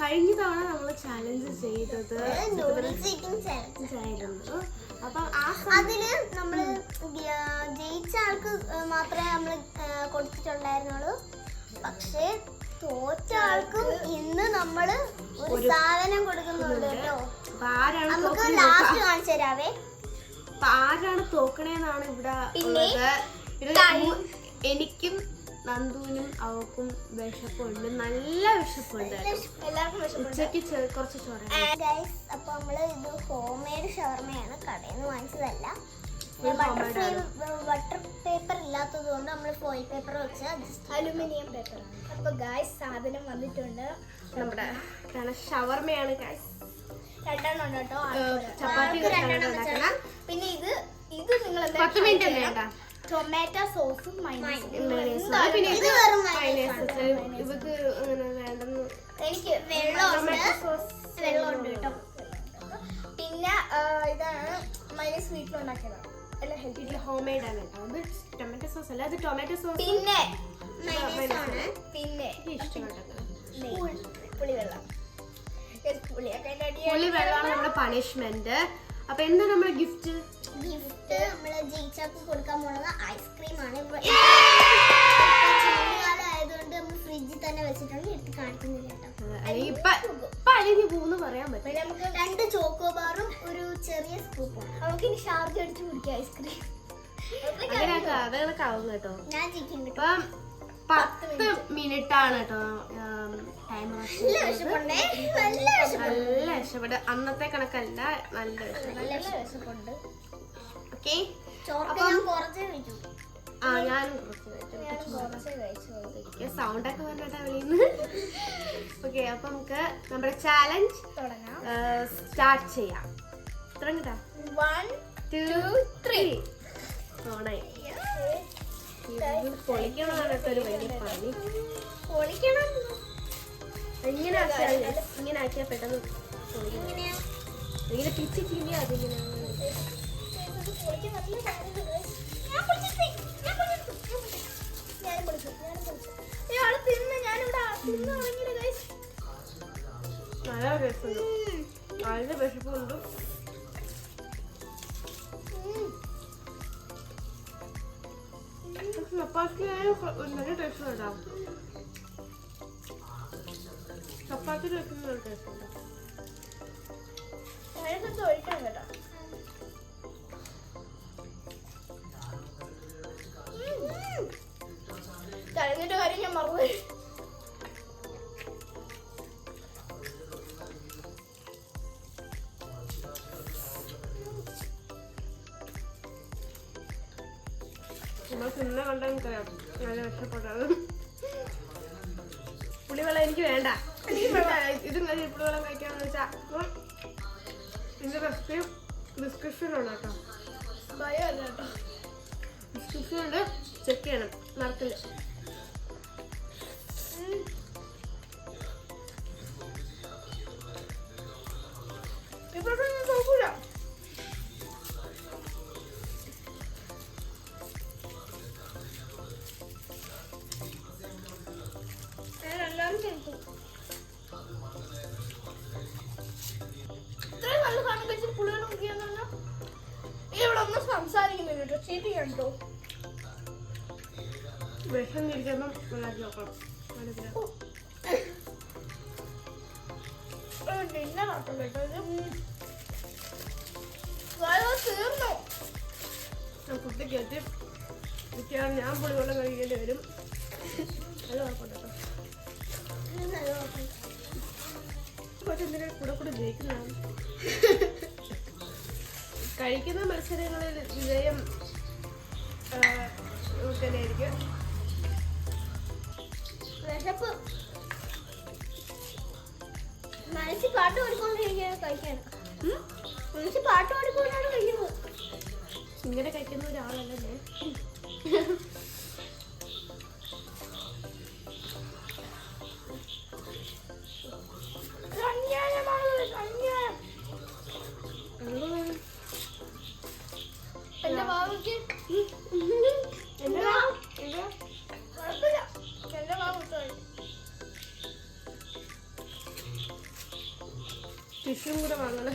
കഴിഞ്ഞ തവണ നമ്മൾ ചാലഞ്ച് ചെയ്തത് അപ്പം അതില് നമ്മള് ജയിച്ച ആൾക്ക് മാത്രമേ നമ്മള് കൊടുത്തിട്ടുണ്ടായിരുന്നുള്ളൂ. പക്ഷേ തോറ്റ ആൾക്കും ഇന്ന് നമ്മള് ഒരു സാധനം കൊടുക്കുന്നുണ്ട് കേട്ടോ. നമുക്ക് ലാസ്റ്റ് കാണിച്ചു തരാവേ. ആരാണ് തോക്കണേന്നാണ് ഇവിടെ എനിക്കും നന്ദുവിനും അവക്കും വിശപ്പുണ്ട്, നല്ല വിശപ്പുണ്ട്. ഉച്ചക്ക് കുറച്ച് ചോറ്. അപ്പൊ നമ്മള് ഇത് ഹോം മെയ്ഡ് ഷവർമയാണ്, കടയിൽ നിന്ന് വാങ്ങിച്ചതല്ല. ബട്ടർ പേപ്പർ ഇല്ലാത്തത് കൊണ്ട് നമ്മൾ ഫോയിൽ പേപ്പർ വെച്ച അലുമിനിയം പേപ്പറാണ്. അപ്പൊ ഗായ്സ് സാധനം വന്നിട്ടുണ്ട്. നമ്മുടെ ഷവർമയാണ് ഗായ്സ്. രണ്ടെണ്ണം ഉണ്ട് കേട്ടോ. ചപ്പാത്തി പിന്നെ ഇത് നിങ്ങൾ ടൊമാറ്റോ സോസും എനിക്ക് വെള്ളമുണ്ട് കേട്ടോ. പിന്നെ ഇതാണ് മൈനസ് വീട്ടിലുണ്ടാക്കിയതാണ്. ഹോം മെയ്ഡ് ആണ് കേട്ടോ. അത് ടൊമാറ്റോ സോസ് അല്ല, അത് ടൊമാറ്റോ സോസ്. പിന്നെ പിന്നെ പുളിവെള്ളം. പുളിവെള്ളമാണ് നമ്മുടെ പണിഷ്മെന്റ്. അപ്പൊ എന്താ നമ്മുടെ ഗിഫ്റ്റ് നമ്മള് ജയിച്ചാക്ക് കൊടുക്കാൻ പോണത് ഐസ്ക്രീമാണ്. ആയതുകൊണ്ട് നമ്മൾ ഫ്രിഡ്ജിൽ തന്നെ വെച്ചിട്ടുണ്ട്, എടുത്ത് കാണിക്കുന്നില്ല കേട്ടോ. പറയാൻ പറ്റും. നമുക്ക് 2 ചോക്കോബാറും ഒരു ചെറിയ സ്കൂപ്പും. നമുക്ക് ഇനി ഷാർജ അടിച്ച് കുടിക്കാം ഐസ്ക്രീം. അതൊക്കെ ആവും കേട്ടോ. ഞാൻ ചിക്കൻ ഇപ്പം 10 മിനിറ്റ് ആണ് കേട്ടോ ടൈം. നല്ല ഇഷ്ടപ്പെട്ടു. അന്നത്തെ കണക്കല്ല, നല്ല വിശപ്പുണ്ട്. ഓക്കെ, ഞാനും സൗണ്ട് ഒക്കെ പറഞ്ഞിട്ടാ വിളിയുന്നത്. ഓക്കെ, അപ്പൊ നമുക്ക് നമ്മുടെ ചാലഞ്ച് സ്റ്റാർട്ട് ചെയ്യാം. തുടങ്ങട്ടാ. 1 2 3. പൊളിക്കണമാണ് കേട്ടോ ഒരു വലിയ പണി. ഇങ്ങനെ ആക്കിയാ പെട്ടെന്ന് ഇങ്ങനെ പിച്ചി ചീന്തി അതിങ്ങനെ നല്ല രസമുണ്ട്, നല്ല വിശപ്പുണ്ട്. ചപ്പാത്തി നല്ല ടേസ്റ്റ് ഉണ്ടാവും. ചപ്പാത്തി വെക്കുന്ന ടേസ്റ്റ് ഉണ്ട്. ഒഴിക്കണം കേട്ടോ. കഴിഞ്ഞിട്ട് കാര്യം ഞാൻ മറന്നുപോയി. നമ്മൾ തിന്ന കണ്ടാൽ നമുക്കറിയാം നല്ല വിഷപ്പെട്ടത്. പുളിവെള്ളം എനിക്ക് വേണ്ട. ഇതും പുളിവെള്ളം കഴിക്കാന്ന് വെച്ചാൽ ഇതിന്റെ റെസിപ്പി ഡിസ്ക്രിപ്ഷനിലുണ്ട് കേട്ടോ. ഭയമല്ല കേട്ടോ, ഡിസ്ക്രിപ്ഷനുണ്ട്, ചെക്ക് ചെയ്യണം. മറക്കില്ല. ഇപ്പോഴൊന്നും നോക്കൂല. എല്ലാവരും കഴിക്കും. ഇത്രയും നല്ല സാധനം കഴിച്ചിട്ട് പുളികൾ നോക്കിയാന്ന് പറഞ്ഞാൽ ഇവിടെ ഒന്നും സംസാരിക്കുന്നില്ല കേട്ടോ. ചീറ്റ് കണ്ടോ വിഷം തിരിക്കുമ്പം ഉണ്ടാക്കി നോക്കണം. ഡിന്നറാട്ടോ കേട്ടോ ഇത്. തീർന്നു. കുട്ടിക്ക് എത്തി മിക്കവാറും ഞാൻ പുളിവെള്ളം കഴിക്കേണ്ടി വരും. അത് കുഴപ്പമില്ല കേട്ടോ. കൊച്ചെന്തിനാ കൂടെ ജയിക്കുന്നതാണ്. കഴിക്കുന്ന മത്സരങ്ങളിൽ വിജയം തന്നെയായിരിക്കും. വിശപ്പ് മനസ്സിൽ പാട്ട് പാടിക്കൊണ്ടിരിക്കുകയാണ് കഴിക്കാണ്. മനസ്സിൽ പാട്ട് പാടിക്കൊണ്ടാണ് കഴിക്കുന്നത്. ഇങ്ങനെ കഴിക്കുന്ന ഒരാളല്ലേ. എന്റെ ബാബുക്ക് എന്റെ ബാബു ടിഷ്യൂം കൂടെ വാങ്ങണം.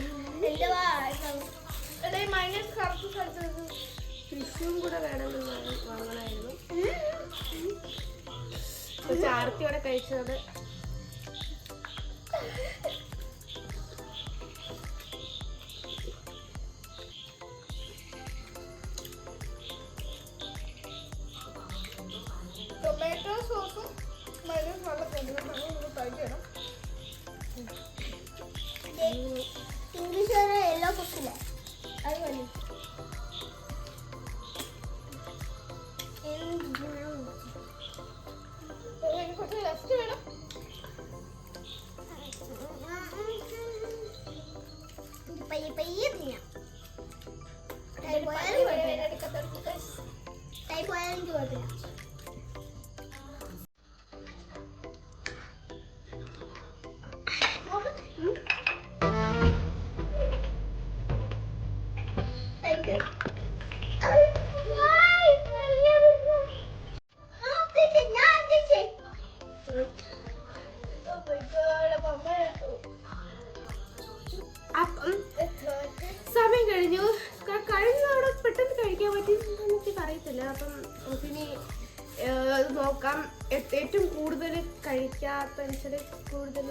ടിഷ്യൂം കൂടെ വേണമെന്ന് വാങ്ങണമായിരുന്നു. ചാർത്തിയോടെ കഴിച്ചത് ടൊമാറ്റോ സോസും മൈനസ് നല്ല കഴിക്കണം. ഇംഗ്ലീഷ് എല്ലാ കുക്കില്ല അത് മതി. കുറച്ച് റെസ്റ്റ് വേണം. പയ്യെ തിന്നാം. ടൈപ്പ് പോയാലും എനിക്ക് കുഴപ്പമില്ല. സമയം കഴിഞ്ഞു. കഴിഞ്ഞവിടെ പെട്ടെന്ന് കഴിക്കാൻ പറ്റി എനിക്ക് അറിയത്തില്ല. അപ്പം നമുക്കിനി നോക്കാം. ഏറ്റവും കൂടുതൽ കഴിക്കാത്ത അനുസരിച്ച് കൂടുതൽ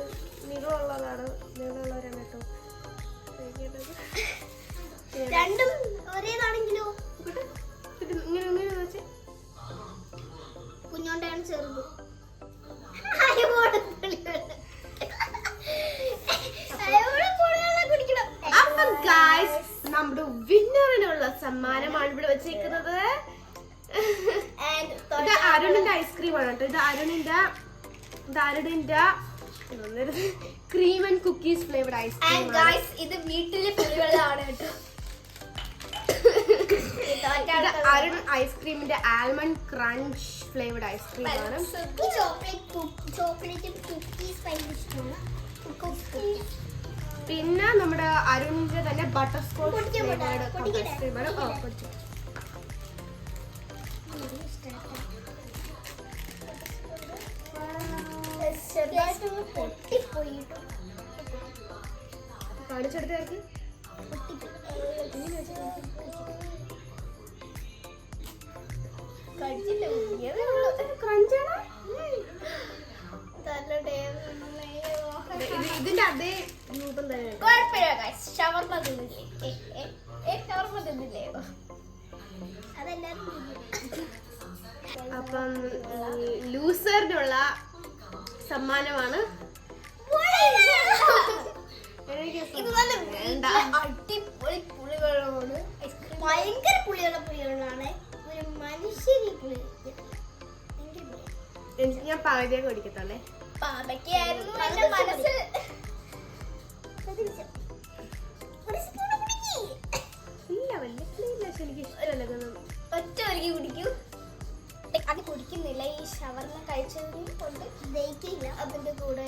നീളമുള്ളതാണ്. നീളമുള്ളവരാണ് കേട്ടോ കഴിക്കേണ്ടത്. രണ്ടും ഒരേതാണെങ്കിലോ ഇങ്ങനെ ഇങ്ങനെ വെച്ച് കുഞ്ഞോണ്ടാണ് ചെറുത്. അപ്പം ഗായ്സ് നമ്മുടെ വിന്നറിനുള്ള സമ്മാനമാണ് ഇവിടെ വെച്ചേക്കുന്നത്. ഇത് അരുണിന്റെ ഐസ്ക്രീം ആണ് കേട്ടോ. ഇത് അരുണിന്റെ cream and cookies flavoured ice cream. ഇത് വീട്ടിലെ പുളിവെള്ളമാണ് കേട്ടോ. അരുൺ ഐസ്ക്രീമിന്റെ ആൽമണ്ട് ക്രഞ്ച് ഫ്ലേവർഡ് ഐസ്ക്രീം ആണ്. പിന്നെ നമ്മുടെ അരുണിന്റെ തന്നെ ബട്ടർ സ്കോച്ച് ഫ്ലേവർഡ് ഐസ്ക്രീം ആണ്. കാണിച്ചെടുത്തേക്ക് ഇതിന്റെ അതേ രൂപം തന്നെ. അപ്പം ലൂസറിനുള്ള സമ്മാനമാണ്. അടിപൊളി പുളിവെള്ളമാണ്. ഭയങ്കര പുളികളാണ്. ഒരു മനുഷ്യരി പുളി. ഞാൻ പകുതിയൊക്കെ കുടിക്കത്തല്ലേ. പാവയ്ക്കായിരുന്നു എന്റെ മനസ്സിൽ. ഇല്ല വലിയ പുളിയില്ല. എനിക്ക് ഇഷ്ടമല്ല. ഒറ്റ ഒരുക്കി കുടിക്കൂ. അത് കുടിക്കുന്നില്ല. ഈ ഷവർമ കഴിച്ചതിന് കൊണ്ട് ദഹിക്കില്ല. അതിന്റെ കൂടെ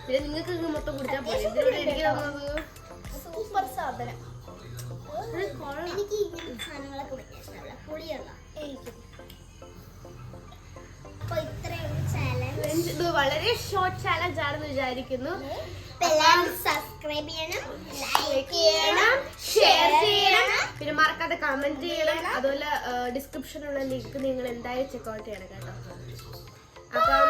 പിന്നെ നിങ്ങൾക്ക് മൊത്തം കുടിച്ചാൽ പോലെ. സൂപ്പർ സാധനം. എനിക്ക് ഇങ്ങനെ സാധനങ്ങളൊക്കെ കുടിക്കാൻ ഇഷ്ടമല്ല. പുളിയുള്ള എനിക്ക്. അപ്പൊ ഇത്രയാണ് ചാലഞ്ച്. വളരെ ഷോർട്ട് ചാലഞ്ച് ആണെന്ന് വിചാരിക്കുന്നു. സബ്സ്ക്രൈബ് ചെയ്യണം, ലൈക്ക് ചെയ്യണം, ഷെയർ ചെയ്യണം, പിന്നെ മറക്കാതെ കമന്റ് ചെയ്യണം. അതുപോലെ ഡിസ്ക്രിപ്ഷനിലുള്ള ലിങ്ക് നിങ്ങൾ എന്തായാലും ചെക്കൗട്ട് ചെയ്യണം കേട്ടോ. അപ്പം